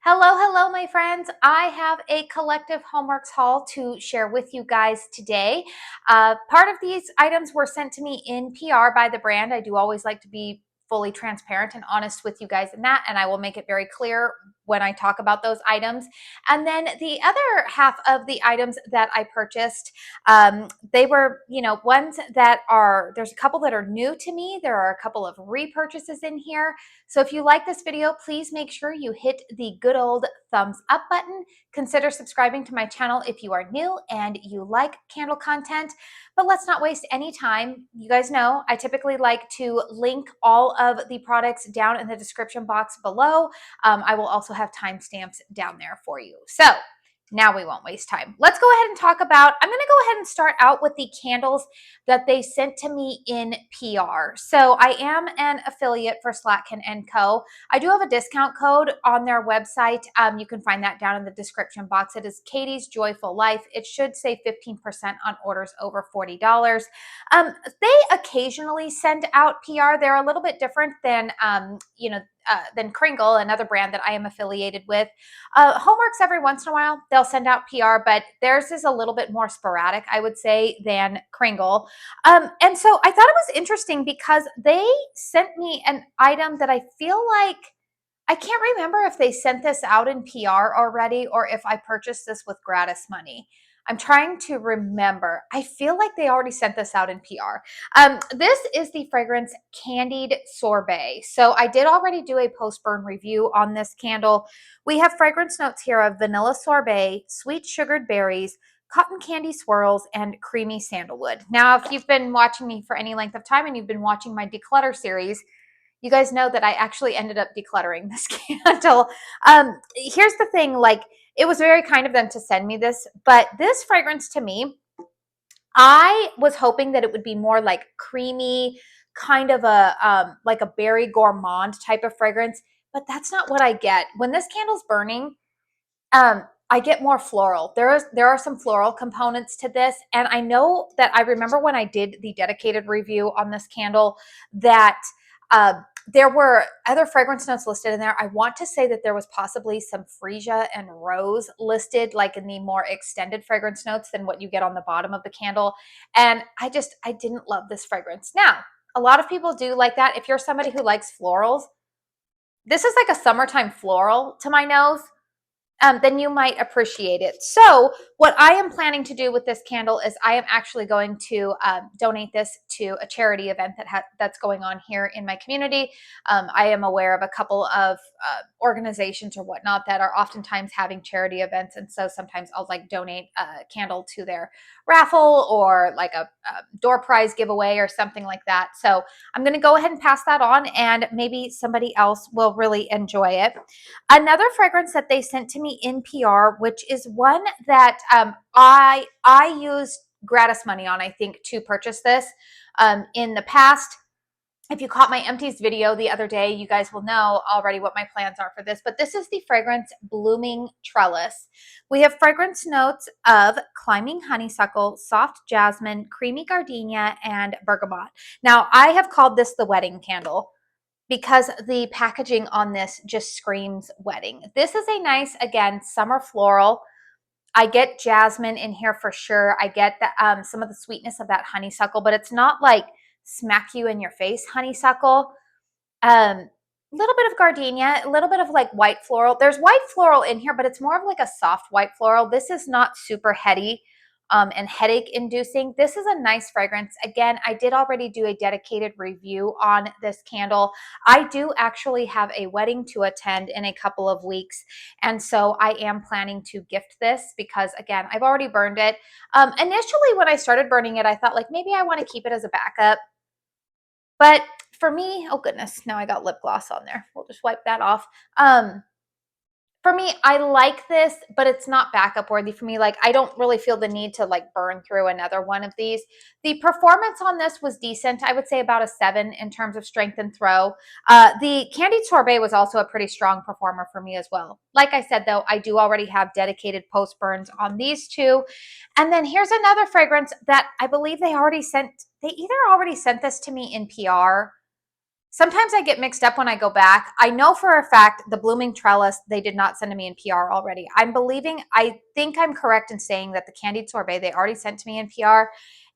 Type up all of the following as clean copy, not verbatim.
Hello, hello, my friends. I have a collective HOMEWORX haul to share with you guys today. Part of these items were sent to me in PR by the brand. I do always like to be fully transparent and honest with you guys in that, and I will make it very clear when I talk about those items. And then the other half of the items that I purchased, they were, ones that there's a couple that are new to me. There are a couple of repurchases in here. So if you like this video, please make sure you hit the good old thumbs up button. Consider subscribing to my channel if you are new and you like candle content. But let's not waste any time. You guys know I typically like to link all of the products down in the description box below. I will also have timestamps down there for you. So now we won't waste time. Let's go ahead and talk about, I'm going to go ahead and start out with the candles that they sent to me in PR. So I am an affiliate for Slatkin & Co. I do have a discount code on their website. You can find that down in the description box. It is KATIESJOYFULLIFE. It should save 15% on orders over $40. They occasionally send out PR. They're a little bit different than, than Kringle, another brand that I am affiliated with. HOMEWORX every once in a while, they'll send out PR, but theirs is a little bit more sporadic, I would say, than Kringle. And so I thought it was interesting because they sent me an item that I feel like, I can't remember if they sent this out in PR already or if I purchased this with gratis money. I'm trying to remember. I feel like they already sent this out in PR. This is the fragrance Candied Sorbet. So I did already do a post-burn review on this candle. We have fragrance notes here of vanilla sorbet, sweet sugared berries, cotton candy swirls, and creamy sandalwood. Now, if you've been watching me for any length of time and you've been watching my declutter series, you guys know that I actually ended up decluttering this candle. Here's the thing, it was very kind of them to send me this, but this fragrance to me, I was hoping that it would be more like creamy, kind of like a berry gourmand type of fragrance, but that's not what I get. When this candle's burning, I get more floral. There are some floral components to this, and I know that I remember when I did the dedicated review on this candle that there were other fragrance notes listed in there. I want to say that there was possibly some freesia and rose listed, like in the more extended fragrance notes than what you get on the bottom of the candle. And I didn't love this fragrance. Now, a lot of people do like that. If you're somebody who likes florals, this is like a summertime floral to my nose. Then you might appreciate it. So what I am planning to do with this candle is I am actually going to donate this to a charity event that's going on here in my community. I am aware of a couple of organizations or whatnot that are oftentimes having charity events, and so sometimes I'll donate a candle to their raffle or like a door prize giveaway or something like that. So I'm going to go ahead and pass that on, and maybe somebody else will really enjoy it. Another fragrance that they sent to me in PR, which is one that I used gratis money on, I think, to purchase this in the past. If you caught my empties video the other day, you guys will know already what my plans are for this, but this is the fragrance Blooming Trellis. We have fragrance notes of climbing honeysuckle, soft jasmine, creamy gardenia, and bergamot. Now, I have called this the wedding candle because the packaging on this just screams wedding. This is a nice, again, summer floral. I get jasmine in here for sure. I get some of the sweetness of that honeysuckle, but it's not like smack you in your face honeysuckle. Little bit of gardenia, a little bit of like white floral. There's white floral in here, but it's more of like a soft white floral. This is not super heady and headache inducing. This is a nice fragrance. Again, I did already do a dedicated review on this candle. I do actually have a wedding to attend in a couple of weeks, and so I am planning to gift this because, again, I've already burned it. Initially, when I started burning it, I thought like maybe I want to keep it as a backup, but for me, oh goodness, now I got lip gloss on there. We'll just wipe that off. For me, I like this, but it's not backup worthy for me. Like, I don't really feel the need to like burn through another one of these. The performance on this was decent. I would say about a 7 in terms of strength and throw. The Candied Sorbet was also a pretty strong performer for me as well. Like I said, though, I do already have dedicated post burns on these two. And then here's another fragrance that I believe they either already sent this to me in PR. sometimes I get mixed up when I go back. I know for a fact the Blooming Trellis, they did not send to me in PR already. I think I'm correct in saying that the Candied Sorbet, they already sent to me in PR.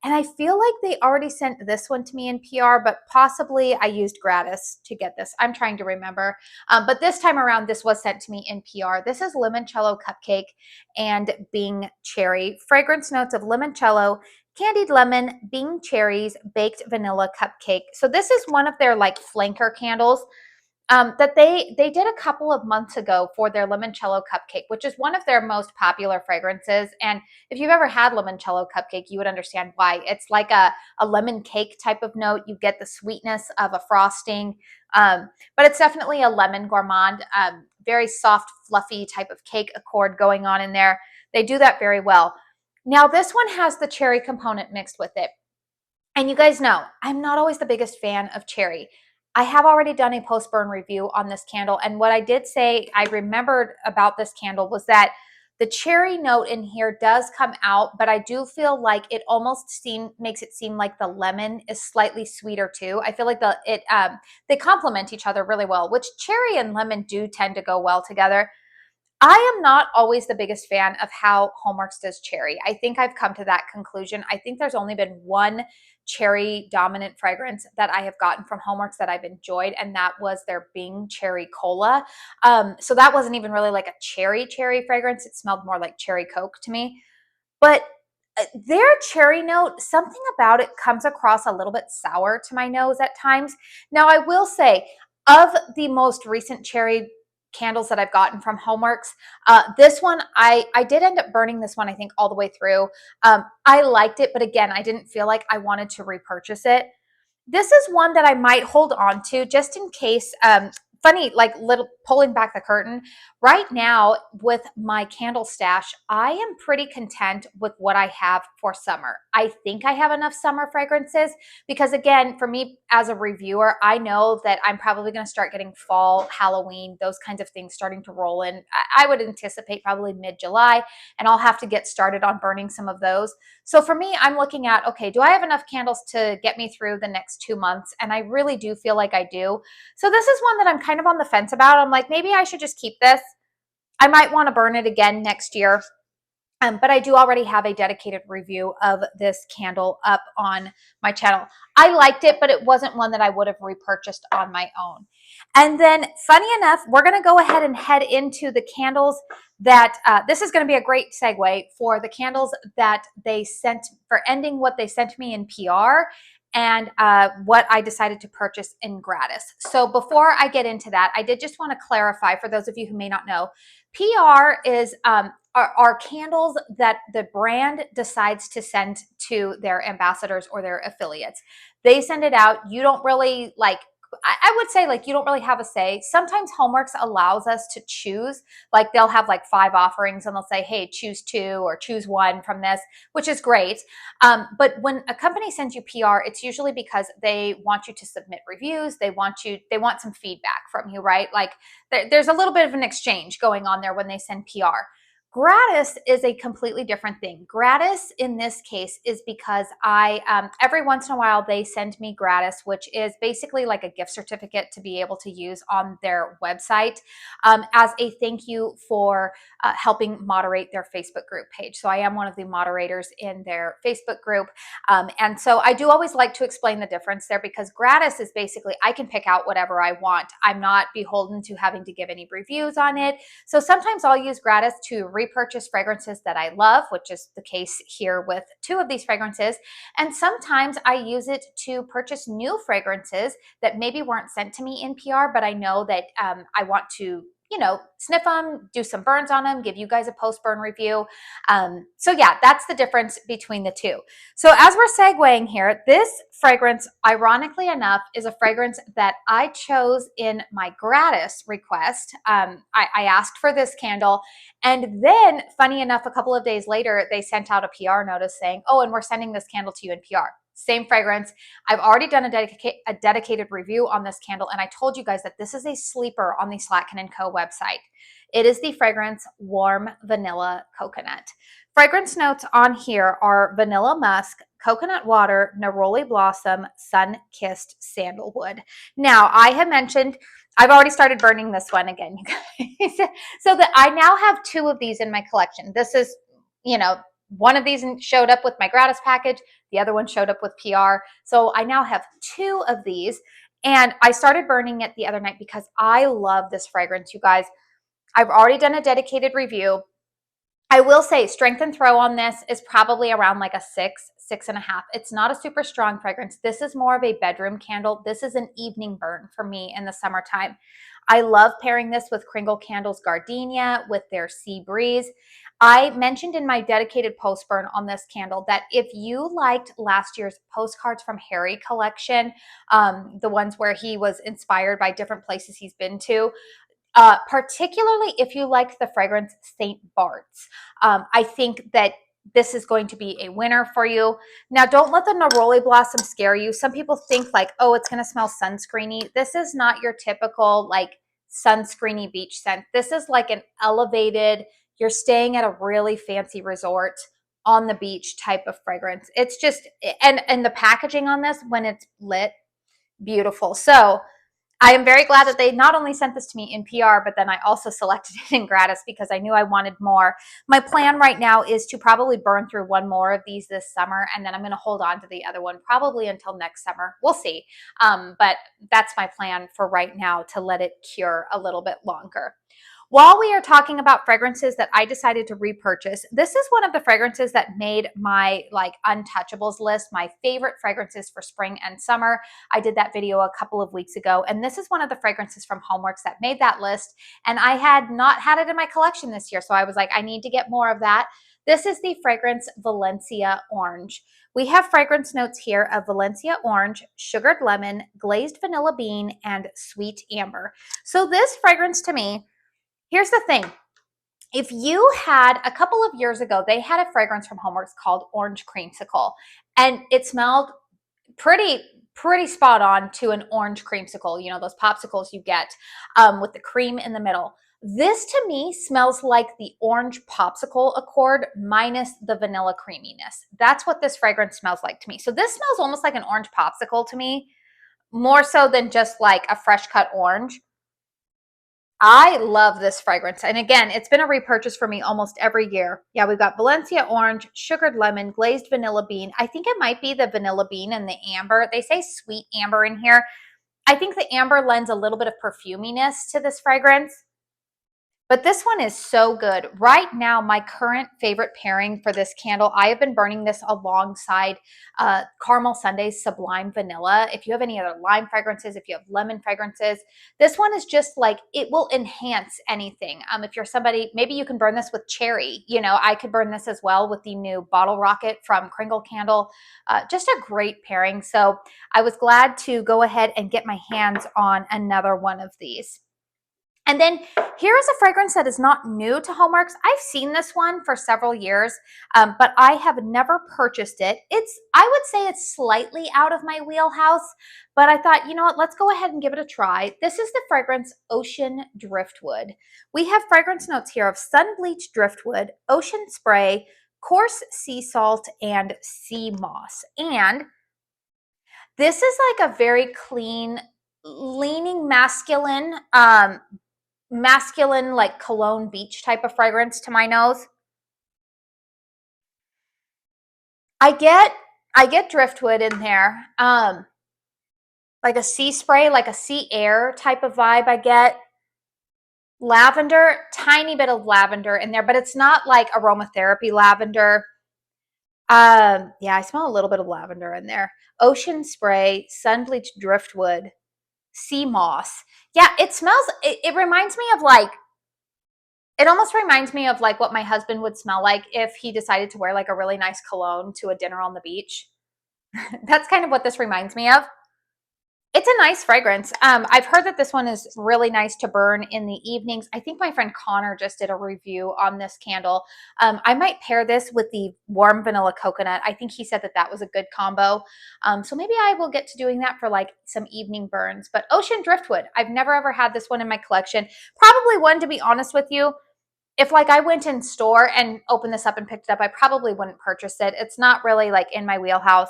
And I feel like they already sent this one to me in PR, but possibly I used Gratis to get this. I'm trying to remember. But this time around, this was sent to me in PR. This is Limoncello Cupcake and Bing Cherry. Fragrance notes of limoncello, candied lemon, Bing cherries, baked vanilla cupcake. So this is one of their like flanker candles that they did a couple of months ago for their limoncello cupcake, which is one of their most popular fragrances. And if you've ever had limoncello cupcake, you would understand why. It's like a lemon cake type of note. You get the sweetness of a frosting, but it's definitely a lemon gourmand, very soft, fluffy type of cake accord going on in there. They do that very well. Now, this one has the cherry component mixed with it. And you guys know, I'm not always the biggest fan of cherry. I have already done a post-burn review on this candle. And what I did say, I remembered about this candle was that the cherry note in here does come out, but I do feel like it almost makes it seem like the lemon is slightly sweeter too. I feel like they complement each other really well, which cherry and lemon do tend to go well together. I am not always the biggest fan of how HOMEWORX does cherry. I think I've come to that conclusion. I think there's only been one cherry dominant fragrance that I have gotten from HOMEWORX that I've enjoyed, and that was their Bing Cherry Cola. So that wasn't even really like a cherry fragrance. It smelled more like cherry Coke to me. But their cherry note, something about it comes across a little bit sour to my nose at times. Now, I will say, of the most recent cherry candles that I've gotten from HOMEWORX, this one, I did end up burning this one, I think, all the way through. I liked it, but again, I didn't feel like I wanted to repurchase it. This is one that I might hold on to just in case. Funny, like little pulling back the curtain. Right now, with my candle stash, I am pretty content with what I have for summer. I think I have enough summer fragrances because, again, for me as a reviewer, I know that I'm probably going to start getting fall, Halloween, those kinds of things starting to roll in. I would anticipate probably mid-July, and I'll have to get started on burning some of those. So for me, I'm looking at, okay, do I have enough candles to get me through the next 2 months? And I really do feel like I do. So this is one that I'm kind of on the fence about. I'm like, maybe I should just keep this. I might want to burn it again next year. But I do already have a dedicated review of this candle up on my channel. I liked it, but it wasn't one that I would have repurchased on my own. And then, funny enough, we're going to go ahead and head into the candles that, this is going to be a great segue for the candles that they sent, for ending what they sent me in PR and what I decided to purchase in Gratis. So before I get into that, I did just want to clarify for those of you who may not know, PR is are candles that the brand decides to send to their ambassadors or their affiliates. They send it out. You don't really like, I would say like you don't really have a say. Sometimes HOMEWORX allows us to choose, like they'll have like 5 offerings and they'll say, hey, choose 2 or choose 1 from this, which is great. But when a company sends you PR, it's usually because they want you to submit reviews. They want some feedback from you, right? Like there's a little bit of an exchange going on there when they send PR. Gratis is a completely different thing. Gratis in this case is because every once in a while they send me Gratis, which is basically like a gift certificate to be able to use on their website as a thank you for helping moderate their Facebook group page. So I am one of the moderators in their Facebook group. And so I do always like to explain the difference there because Gratis is basically, I can pick out whatever I want. I'm not beholden to having to give any reviews on it. So sometimes I'll use Gratis to repurchase fragrances that I love, which is the case here with 2 of these fragrances. And sometimes I use it to purchase new fragrances that maybe weren't sent to me in PR, but I know that I want to, you know, sniff them, do some burns on them, give you guys a post-burn review. So yeah, that's the difference between the 2. So as we're segueing here, this fragrance, ironically enough, is a fragrance that I chose in my Gratis request. I asked for this candle, and then, funny enough, a couple of days later, they sent out a PR notice saying, oh, and we're sending this candle to you in PR. Same fragrance. I've already done a dedicated review on this candle, and I told you guys that this is a sleeper on the Slatkin & Co. website. It is the fragrance Warm Vanilla Coconut. Fragrance notes on here are vanilla musk, coconut water, neroli blossom, sun-kissed sandalwood. Now, I have mentioned, I've already started burning this one again, you guys. So that I now have 2 of these in my collection. This is, you know, one of these showed up with my gratis package. The other one showed up with PR. So I now have 2 of these. And I started burning it the other night because I love this fragrance, you guys. I've already done a dedicated review. I will say strength and throw on this is probably around like a 6, 6.5. It's not a super strong fragrance. This is more of a bedroom candle. This is an evening burn for me in the summertime. I love pairing this with Kringle Candles Gardenia with their Sea Breeze. I mentioned in my dedicated post burn on this candle that if you liked last year's Postcards from Harry collection, the ones where he was inspired by different places he's been to, particularly if you like the fragrance St. Bart's. I think that this is going to be a winner for you. Now, don't let the neroli blossom scare you. Some people think like, oh, it's going to smell sunscreeny. This is not your typical like sunscreeny beach scent. This is like an elevated, you're staying at a really fancy resort on the beach type of fragrance. It's just, and the packaging on this when it's lit, beautiful. So I am very glad that they not only sent this to me in PR, but then I also selected it in gratis because I knew I wanted more. My plan right now is to probably burn through 1 more of these this summer, and then I'm going to hold on to the other one probably until next summer. We'll see. But that's my plan for right now, to let it cure a little bit longer. While we are talking about fragrances that I decided to repurchase, this is one of the fragrances that made my like untouchables list, my favorite fragrances for spring and summer. I did that video a couple of weeks ago, and this is one of the fragrances from HOMEWORX that made that list, and I had not had it in my collection this year, so I was like, I need to get more of that. This is the fragrance Valencia Orange. We have fragrance notes here of Valencia Orange, sugared lemon, glazed vanilla bean, and sweet amber. So this fragrance to me, here's the thing. If you had, a couple of years ago, they had a fragrance from HOMEWORX called Orange Creamsicle, and it smelled pretty spot on to an orange creamsicle, you know, those popsicles you get with the cream in the middle. This to me smells like the orange popsicle accord minus the vanilla creaminess. That's what this fragrance smells like to me. So this smells almost like an orange popsicle to me, more so than just like a fresh cut orange. I love this fragrance. And again, it's been a repurchase for me almost every year. Yeah, we've got Valencia Orange, sugared lemon, glazed vanilla bean. I think it might be the vanilla bean and the amber. They say sweet amber in here. I think the amber lends a little bit of perfuminess to this fragrance. But this one is so good. Right now, my current favorite pairing for this candle, I have been burning this alongside Caramel Sundae's Sublime Vanilla. If you have any other lime fragrances, if you have lemon fragrances, this one is just like, it will enhance anything. If you're somebody, maybe you can burn this with cherry. You know, I could burn this as well with the new Bottle Rocket from Kringle Candle. Just a great pairing. So I was glad to go ahead and get my hands on another one of these. And then here is a fragrance that is not new to HOMEWORX. I've seen this one for several years, but I have never purchased it. I would say it's slightly out of my wheelhouse, but I thought, you know what, let's go ahead and give it a try. This is the fragrance Ocean Driftwood. We have fragrance notes here of sun-bleached driftwood, ocean spray, coarse sea salt, and sea moss. And this is like a very clean, leaning masculine, like cologne beach type of fragrance to my nose. I get driftwood in there, like a sea spray, like a sea air type of vibe. I get lavender, tiny bit of lavender in there, but it's not like aromatherapy lavender. Yeah, I smell a little bit of lavender in there. Ocean spray, sun-bleached driftwood, sea moss. Yeah, it smells, it reminds me of like, it almost reminds me of like what my husband would smell like if he decided to wear like a really nice cologne to a dinner on the beach. That's kind of what this reminds me of. It's a nice fragrance. I've heard that this one is really nice to burn in the evenings. I think my friend Connor just did a review on this candle. I might pair this with the warm vanilla coconut. I think he said that that was a good combo. So maybe I will get to doing that for like some evening burns. But Ocean Driftwood, I've never ever had this one in my collection. Probably one, to be honest with you, if like I went in store and opened this up and picked it up, I probably wouldn't purchase it. It's not really like in my wheelhouse.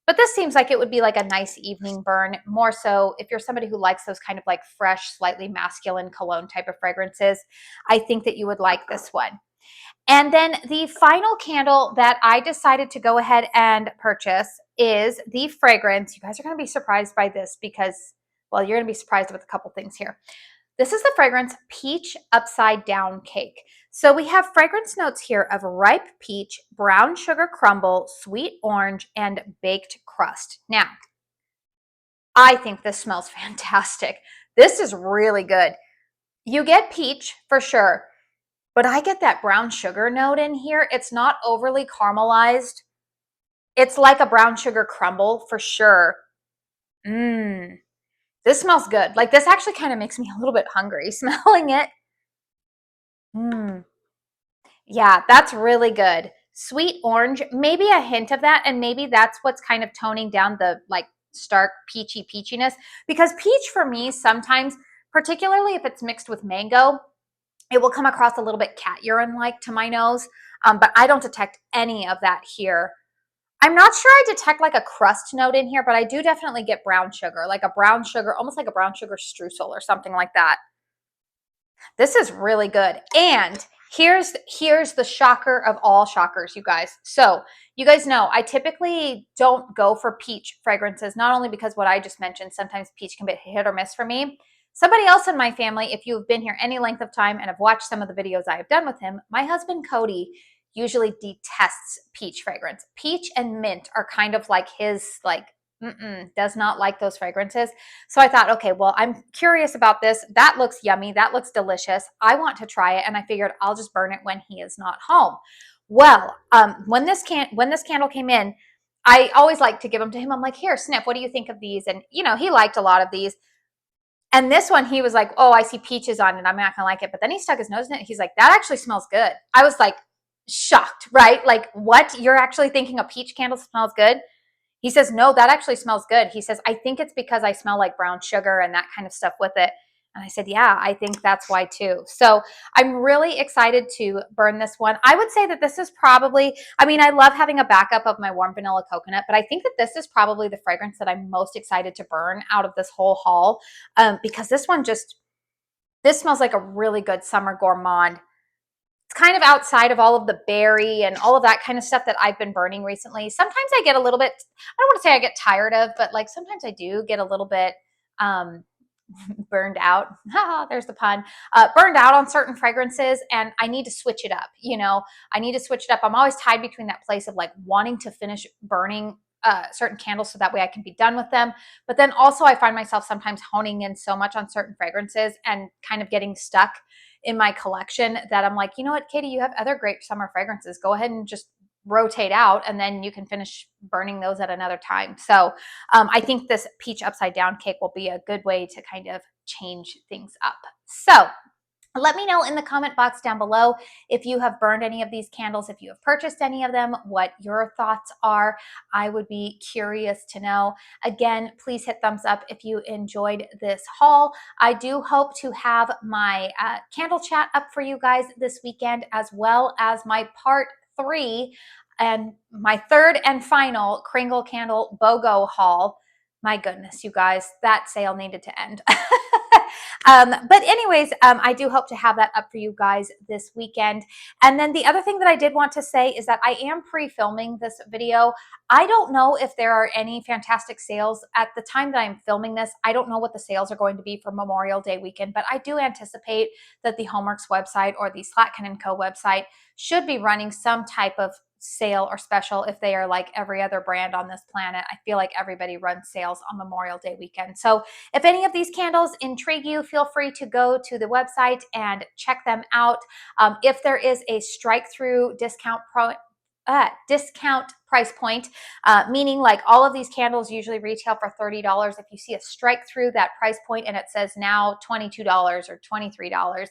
But this seems like it would be like a nice evening burn, more so if you're somebody who likes those kind of like fresh, slightly masculine cologne type of fragrances. I think that you would like this one. And then the final candle that I decided to go ahead and purchase is the fragrance. You guys are going to be surprised by this because, well, you're going to be surprised with a couple things here. This is the fragrance Peach Upside Down Cake. So we have fragrance notes here of ripe peach, brown sugar crumble, sweet orange, and baked crust. Now, I think this smells fantastic. This is really good. You get peach for sure, but I get that brown sugar note in here. It's not overly caramelized. It's like a brown sugar crumble for sure. This smells good. Like this actually kind of makes me a little bit hungry smelling it. Yeah, that's really good. Sweet orange, maybe a hint of that, and maybe that's what's kind of toning down the like stark peachy peachiness. Because peach for me sometimes, particularly if it's mixed with mango, it will come across a little bit cat urine-like to my nose, but I don't detect any of that here. I'm not sure I detect like a crust note in here, but I do definitely get brown sugar, like a brown sugar, almost like a brown sugar streusel or something like that. This is really good. And here's the shocker of all shockers, you guys. So you guys know I typically don't go for peach fragrances, not only because what I just mentioned, sometimes peach can be hit or miss for me. Somebody else in my family, if you've been here any length of time and have watched some of the videos I have done with him, my husband Cody usually detests peach fragrance. Peach and mint are kind of like his like does not like those fragrances. So I thought, okay, well, I'm curious about this. That looks yummy. That looks delicious. I want to try it. And I figured I'll just burn it when he is not home. Well, when this candle came in, I always like to give them to him. I'm like, here, sniff. What do you think of these? And you know, he liked a lot of these. And this one, he was like, oh, I see peaches on it. I'm not gonna like it. But then he stuck his nose in it. He's like, that actually smells good. I was like shocked, right? Like, what? You're actually thinking a peach candle smells good? He says, no, that actually smells good. He says, I think it's because I smell like brown sugar and that kind of stuff with it. And I said, yeah, I think that's why too. So I'm really excited to burn this one. I would say that this is probably, I mean, I love having a backup of my warm vanilla coconut, but I think that this is probably the fragrance that I'm most excited to burn out of this whole haul, because this one this smells like a really good summer gourmand. It's kind of outside of all of the berry and all of that kind of stuff that I've been burning recently. Sometimes I get a little bit, I don't want to say I get tired of, but like sometimes I do get a little bit burned out. There's the pun. Burned out on certain fragrances, and I need to switch it up. You know, I need to switch it up. I'm always tied between that place of like wanting to finish burning certain candles so that way I can be done with them. But then also I find myself sometimes honing in so much on certain fragrances and kind of getting stuck in my collection that I'm like, you know what, Katie, you have other great summer fragrances. Go ahead and just rotate out, and then you can finish burning those at another time. So I think this peach upside down cake will be a good way to kind of change things up. So let me know in the comment box down below if you have burned any of these candles, if you have purchased any of them, what your thoughts are. I would be curious to know. Again, please hit thumbs up if you enjoyed this haul. I do hope to have my candle chat up for you guys this weekend, as well as my part 3 and my third and final Kringle Candle BOGO haul. My goodness, you guys, that sale needed to end. But anyways, I do hope to have that up for you guys this weekend. And then the other thing that I did want to say is that I am pre-filming this video. I don't know if there are any fantastic sales at the time that I'm filming this. I don't know what the sales are going to be for Memorial Day weekend, but I do anticipate that the HOMEWORX website or the Slatkin & Co website should be running some type of sale or special. If they are like every other brand on this planet, I feel like everybody runs sales on Memorial Day weekend. So if any of these candles intrigue you, feel free to go to the website and check them out. If there is a strike through discount discount price point, meaning like all of these candles usually retail for $30. If you see a strike through that price point and it says now $22 or $23,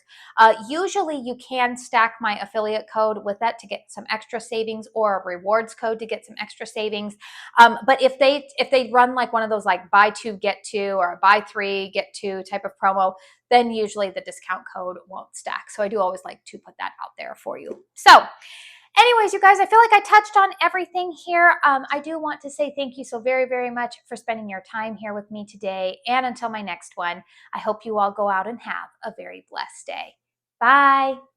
usually you can stack my affiliate code with that to get some extra savings, or a rewards code to get some extra savings. But if they run like one of those like buy two get two or buy three get two type of promo, then usually the discount code won't stack. So I do always like to put that out there for you. So anyways, you guys, I feel like I touched on everything here. I do want to say thank you so very, very much for spending your time here with me today. And until my next one, I hope you all go out and have a very blessed day. Bye.